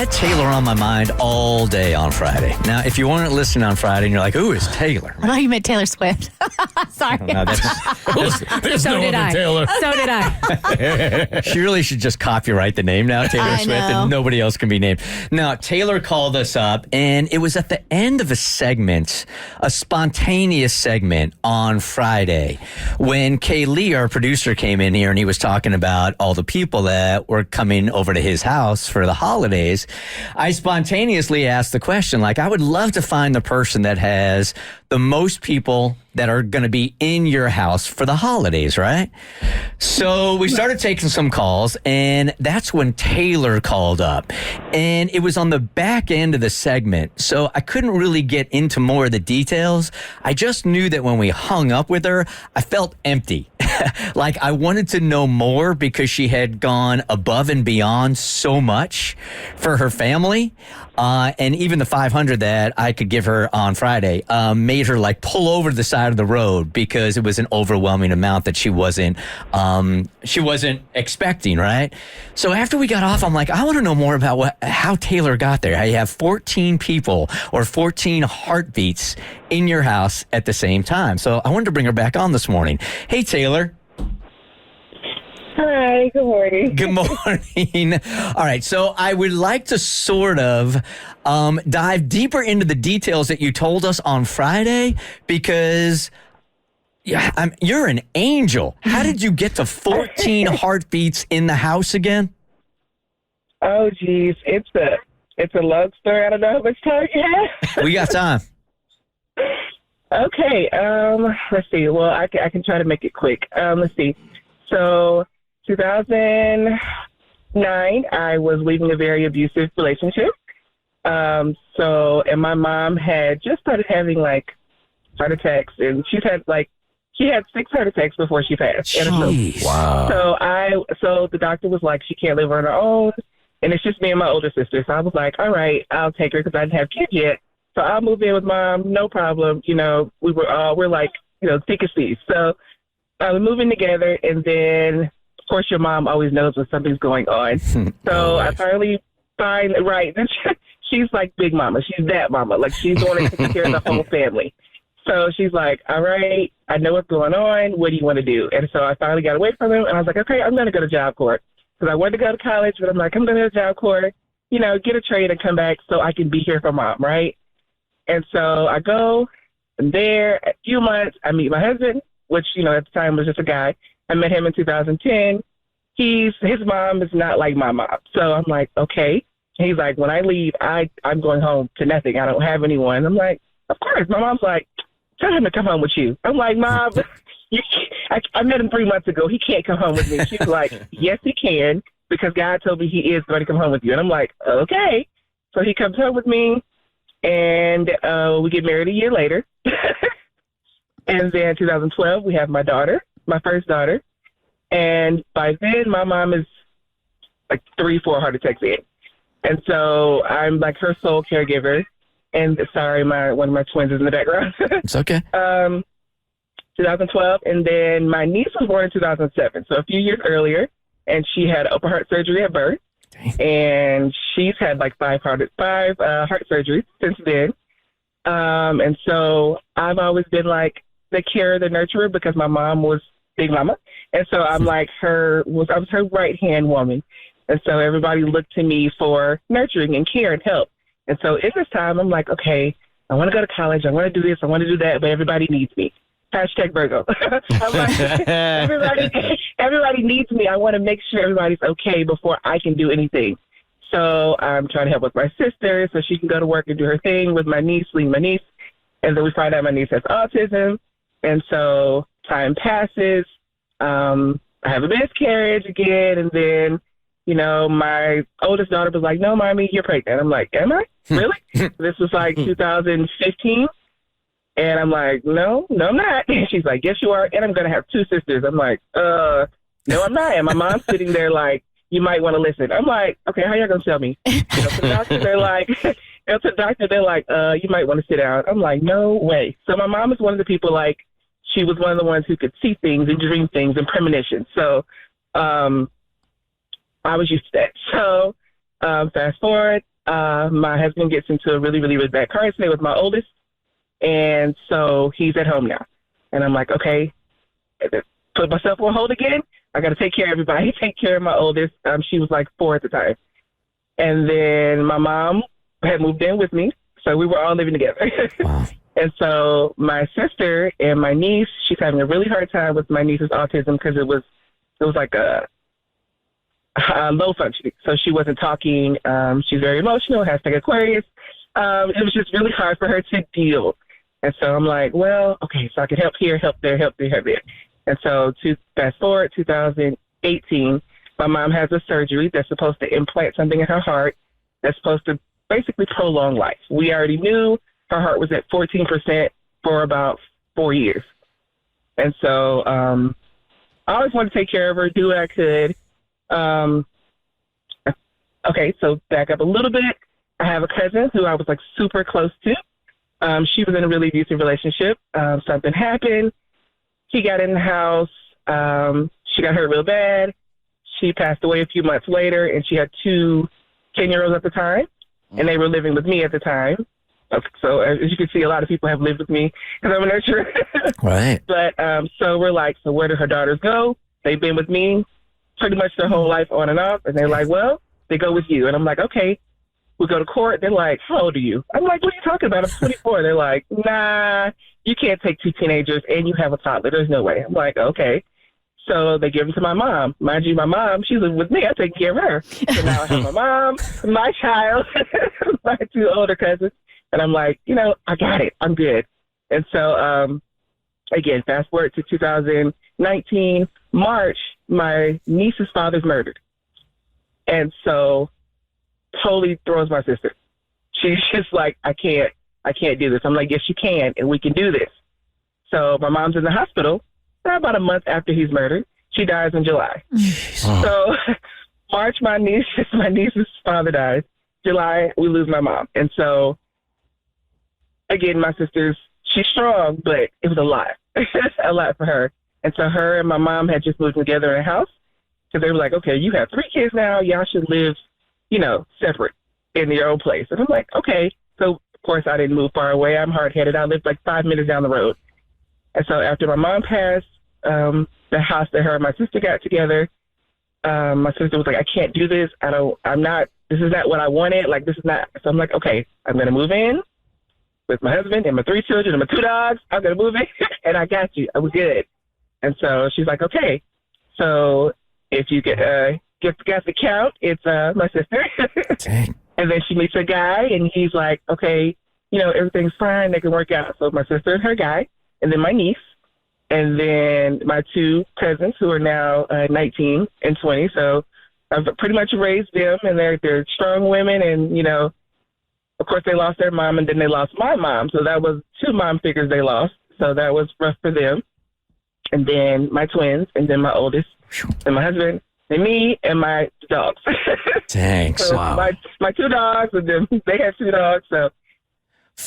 had Taylor on my mind all day on Friday. Now, if you weren't listening on Friday and you're like, who is Taylor? I thought you meant Taylor Swift. Sorry. No, There's no other Taylor. So did I. she really should just copyright the name now, Taylor Swift, and nobody else can be named. Now, Taylor called us up, and it was at the end of a segment, a spontaneous segment on Friday, when Kaylee, our producer, came in here and he was talking about all the people that were coming over to his house for the holidays. I spontaneously asked the question, like, I would love to find the person that has the most people that are going to be in your house for the holidays, right? So we started taking some calls, and that's when Taylor called up. And it was on the back end of the segment, so I couldn't really get into more of the details. I just knew that when we hung up with her, I felt empty. Like I wanted to know more because she had gone above and beyond so much for her family. And even the $500 that I could give her on Friday made her like pull over to the side of the road because it was an overwhelming amount that she wasn't expecting, right? So after we got off, I'm like, I want to know more about how Taylor got there. How you have 14 people or 14 heartbeats in your house at the same time. So I wanted to bring her back on this morning. Hey, Taylor. Hi, good morning. Good morning. All right, so I would like to sort of dive deeper into the details that you told us on Friday because you're an angel. How did you get to 14 heartbeats in the house again? Oh, geez. It's a love story. I don't know how much time you have. We got time. Okay, let's see. Well, I can try to make it quick. Let's see. So 2009, I was leaving a very abusive relationship. And my mom had just started having like heart attacks, and she had 6 heart attacks before she passed. Jeez. Wow. So the doctor was like, she can't live on her own, and it's just me and my older sister. So I was like, all right, I'll take her because I didn't have kids yet. So I'll move in with Mom, no problem. You know, we're like, you know, thick as thieves. So we're moving together, and then of course your mom always knows when something's going on. So I finally find right. Then she's like big mama. She's that mama. Like she's the one that takes care of the whole family. So she's like, all right, I know what's going on. What do you want to do? And so I finally got away from him, and I was like, okay, I'm going to go to Job Corps because I wanted to go to college, but I'm like, I'm going to go to Job Corps, you know, get a trade and come back so I can be here for Mom, right? And so I go, and there, a few months, I meet my husband, which, you know, at the time was just a guy. I met him in 2010. His mom is not like my mom. So I'm like, okay. He's like, when I leave, I'm going home to nothing. I don't have anyone. I'm like, of course. My mom's like, tell him to come home with you. I'm like, Mom, I met him 3 months ago. He can't come home with me. She's like, yes, he can, because God told me he is going to come home with you. And I'm like, okay. So he comes home with me, and we get married a year later. And then 2012, we have my daughter, my first daughter. And by then, my mom is like 3-4 heart attacks in. And so I'm like her sole caregiver. And sorry, one of my twins is in the background. It's okay. 2012. And then my niece was born in 2007. So a few years earlier. And she had open heart surgery at birth. Dang. And she's had like 5 heart surgeries since then. And so I've always been like the carer, the nurturer, because my mom was big mama. And so I'm like I was her right hand woman. And so everybody looked to me for nurturing and care and help. And so in this time, I'm like, okay, I want to go to college. I want to do this. I want to do that. But everybody needs me. Hashtag Virgo. I'm like, everybody needs me. I want to make sure everybody's okay before I can do anything. So I'm trying to help with my sister so she can go to work and do her thing with my niece, leading my niece. And then we find out my niece has autism. And so time passes. I have a miscarriage again. And then, you know, my oldest daughter was like, no, Mommy, you're pregnant. I'm like, am I? Really? This was like 2015. And I'm like, no, I'm not. And she's like, yes, you are. And I'm going to have 2 sisters. I'm like, no, I'm not. And my mom's sitting there like, you might want to listen. I'm like, okay, how y'all going to tell me? You know, to the doctor, they're like, you might want to sit down. I'm like, no way. So my mom is one of the people, like, she was one of the ones who could see things and dream things and premonitions. So I was used to that. So fast forward, my husband gets into a really, really, really bad car accident with my oldest. And so he's at home now. And I'm like, okay, put myself on hold again. I got to take care of everybody. Take care of my oldest. She was like 4 at the time. And then my mom had moved in with me. So we were all living together. Wow. And so my sister and my niece, she's having a really hard time with my niece's autism because it was like a low functioning. So she wasn't talking. She's very emotional, # Aquarius. It was just really hard for her to deal. And so I'm like, well, okay, so I can help here, help there, help there, help there. And so to fast forward, 2018, my mom has a surgery that's supposed to implant something in her heart that's supposed to basically prolong life. We already knew her heart was at 14% for about 4 years. And so I always wanted to take care of her, do what I could. Okay, so back up a little bit. I have a cousin who I was like super close to. She was in a really abusive relationship. Something happened. He got in the house. She got hurt real bad. She passed away a few months later, and she had 2 10-year-olds at the time, and they were living with me at the time. So as you can see, a lot of people have lived with me because I'm a nurturer. Right. But so we're like, so where do her daughters go? They've been with me pretty much their whole life on and off. And they're like, well, they go with you. And I'm like, okay. We go to court. They're like, how old are you? I'm like, what are you talking about? I'm 24. They're like, nah, you can't take 2 teenagers and you have a toddler. There's no way. I'm like, okay. So they give them to my mom. Mind you, my mom, she lives with me. I take care of her. So now I have my mom, my child, my 2 older cousins. And I'm like, I got it. I'm good. And so, again, fast forward to 2019, March, my niece's father's murdered. And so totally throws my sister. She's just like, I can't do this. I'm like, yes, you can, and we can do this. So my mom's in the hospital about a month after he's murdered. She dies in July. So March, my niece's father dies. July, we lose my mom. And so, again, my sister's, she's strong, but it was a lot. A lot for her. And so her and my mom had just moved together in a house because they were like, okay, you have 3 kids now. Y'all should live, separate in your own place. And I'm like, okay. So, of course, I didn't move far away. I'm hard-headed. I lived like 5 minutes down the road. And so after my mom passed, the house that her and my sister got together, my sister was like, I can't do this. This is not what I wanted. Like, this is not. So I'm like, okay, I'm going to move in with my husband and my 3 children and my 2 dogs. I'm going to move in and I got you. I was good. And so she's like, okay. So if you get the count, it's my sister. Dang. And then she meets a guy and he's like, okay, everything's fine. They can work out. So my sister and her guy, and then my niece, and then my 2 cousins who are now 19 and 20. So I've pretty much raised them, and they're strong women. And, of course, they lost their mom, and then they lost my mom. So that was 2 mom figures they lost. So that was rough for them. And then my twins, and then my oldest, and my husband, and me, and my dogs. Thanks. So Wow. my 2 dogs, and then they have 2 dogs. So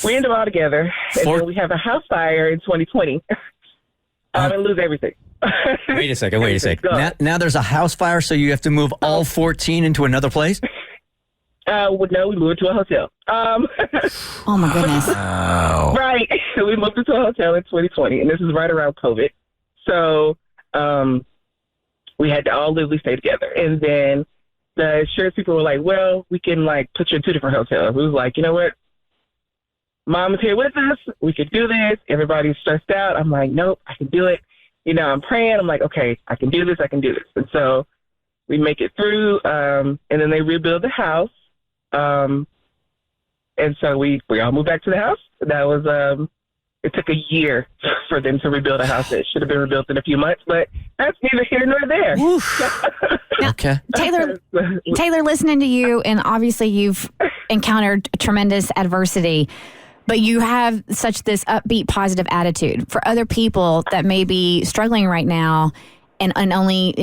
we end them all together. And then we have a house fire in 2020. I'm going to lose everything. Wait a second. Now there's a house fire, so you have to move all 14 into another place? No, we moved to a hotel. Oh, my goodness. Wow. Right. So we moved into a hotel in 2020, and this is right around COVID. So we had to all literally stay together. And then the insurance people were like, well, we can, put you in 2 different hotels. We was like, you know what? Mom is here with us. We could do this. Everybody's stressed out. I'm like, nope, I can do it. I'm praying. I'm like, okay, I can do this. I can do this. And so we make it through, and then they rebuild the house. And so we all moved back to the house. That was, it took a year for them to rebuild a house that should have been rebuilt in a few months, but that's neither here nor there. Okay. Taylor, listening to you, and obviously you've encountered tremendous adversity, but you have such this upbeat, positive attitude. For other people that may be struggling right now and only,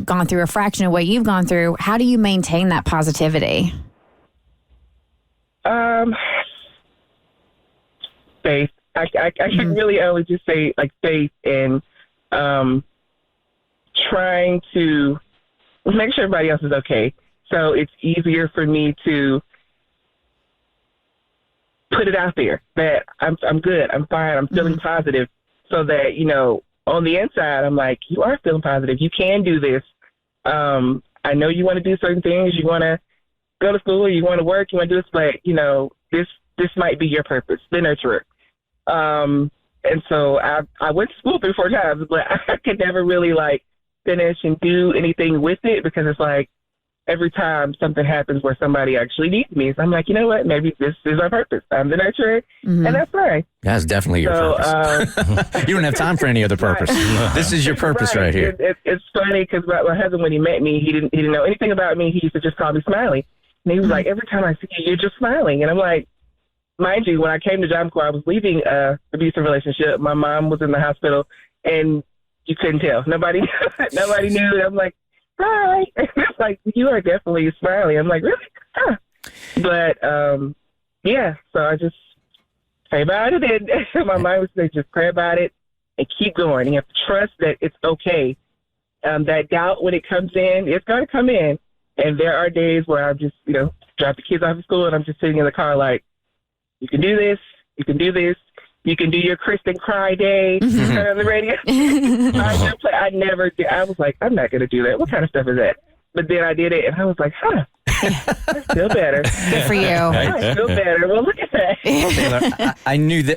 gone through a fraction of what you've gone through, how do you maintain that positivity? Faith. I can really only just say faith and trying to make sure everybody else is okay. So it's easier for me to put it out there that I'm good, I'm fine, I'm feeling positive, so that, you know, on the inside, I'm like, you are feeling positive. You can do this. I know you want to do certain things. You want to go to school. You want to work. You want to do this, but, you know, this might be your purpose, the nurturer. And so I went to school 3-4 times, but I could never really, like, finish and do anything with it because it's like every time something happens where somebody actually needs me, so I'm like, you know what? Maybe this is our purpose. I'm the nurturer, and that's fine. That's definitely your purpose. You don't have time for any other purpose. This is your purpose right here. It's funny because my husband, when he met me, he didn't know anything about me. He used to just call me Smiley. And he was like, every time I see you, you're just smiling. And I'm like, mind you, when I came to Job Corps, I was leaving an abusive relationship. My mom was in the hospital, and you couldn't tell. Nobody knew. I'm like, hi. It's like, you are definitely smiling. I'm like, really? Huh. But, yeah, so I just pray about it. And my mind would say, just pray about it and keep going. You have to trust that it's okay. That doubt, when it comes in, it's going to come in. And there are days where I'm just, you know, drop the kids off at school, and I'm just sitting in the car like, you can do this. You can do this. You can do your Kristen cry day turn on the radio. I never did. I was like, I'm not going to do that. What kind of stuff is that? But then I did it, and I was like, huh. I feel better. Good for you. I feel better. Well, look at that. Taylor,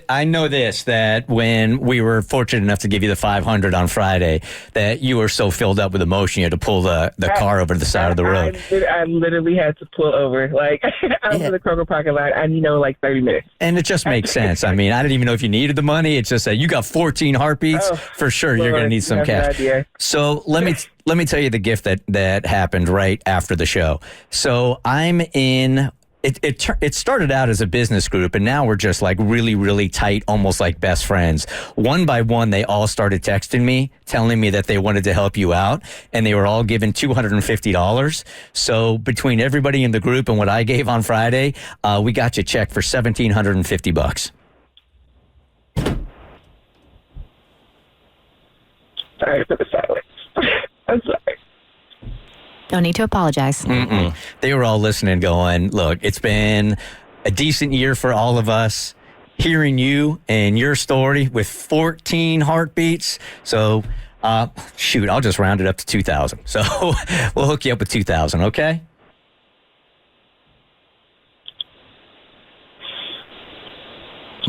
I know this, that when we were fortunate enough to give you the 500 on Friday, that you were so filled up with emotion you had to pull the car over to the side of the road. I literally had to pull over. Like, I was in the Kroger parking lot. I like 30 minutes. And it just makes sense. I mean, I didn't even know if you needed the money. It's just that you got 14 heartbeats. For sure, Lord, you're going to need some cash. So let me tell you the gift that happened right after the show. So I'm in. It started out as a business group, and now we're just like really, really tight, almost like best friends. One by one, they all started texting me, telling me that they wanted to help you out, and they were all given $250. So between everybody in the group and what I gave on Friday, we got you a check for $1,750. Sorry for the silence. I'm sorry. No need to apologize. They were all listening going, look, it's been a decent year for all of us. Hearing you and your story with 14 heartbeats. So, shoot, I'll just round it up to 2,000. So we'll hook you up with 2,000, okay?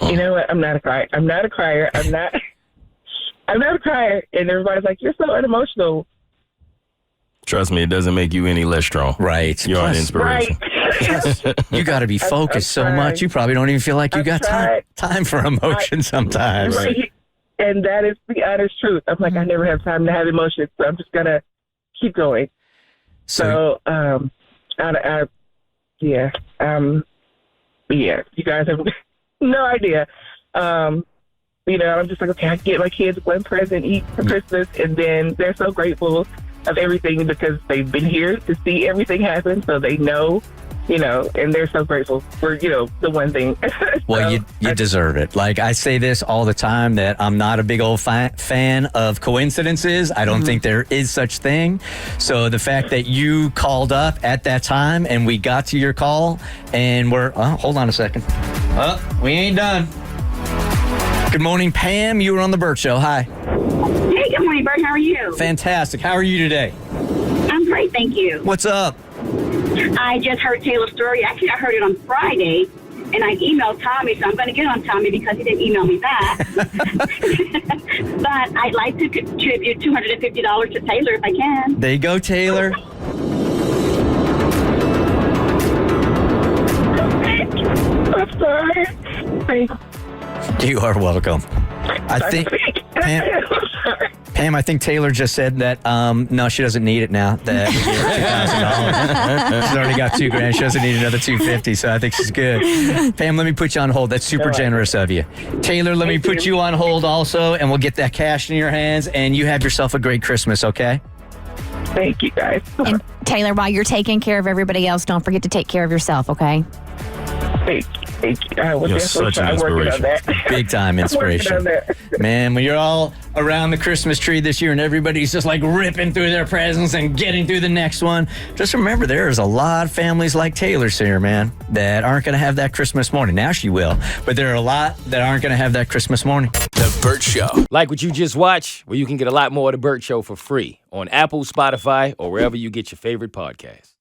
You know what? I'm not a crier. I'm not a crier. I'm not a crier. And everybody's like, you're so unemotional. Trust me, it doesn't make you any less strong. Right. You're an inspiration. Right. You got to be focused so much. You probably don't even feel like you got time for emotion sometimes. Right. And that is the honest truth. I'm like, I never have time to have emotions, so I'm just going to keep going. So, yeah, you guys have no idea. You know, I'm just like, okay, I can get my kids one present each for Christmas, and then they're so grateful of everything because they've been here to see everything happen, so they know, you know, and they're so grateful for, you know, the one thing. Well, you deserve it. Like, I say this all the time, that I'm not a big old fan of coincidences. I don't think there is such thing. So the fact that you called up at that time and we got to your call and hold on a second. We ain't done. Good morning, Pam. You were on the Bert Show. Hi. Hey, good morning, Bert. How are you? Fantastic. How are you today? I'm great, thank you. What's up? I just heard Taylor's story. Actually, I heard it on Friday, and I emailed Tommy, so I'm going to get on Tommy because he didn't email me back. But I'd like to contribute $250 to Taylor if I can. There you go, Taylor. I'm sorry. Thanks. You are welcome. I think, Pam, I think Taylor just said that, no, she doesn't need it now. That $2,000. She's already got $2,000. She doesn't need another $250, so I think she's good. Pam, let me put you on hold. That's super generous of you. Taylor, let me put you on hold also, and we'll get that cash in your hands, and you have yourself a great Christmas, okay? Thank you, guys. And Taylor, while you're taking care of everybody else, don't forget to take care of yourself, okay? Thank you. Thank you. I will You're definitely such an try working on that. Big time inspiration. Working on that. Man, when you're all around the Christmas tree this year and everybody's just like ripping through their presents and getting through the next one, just remember there's a lot of families like Taylor's here, man, that aren't going to have that Christmas morning. Now she will, but there are a lot that aren't going to have that Christmas morning. The Bert Show. Like what you just watched? Well, you can get a lot more of The Bert Show for free on Apple, Spotify, or wherever you get your favorite podcasts.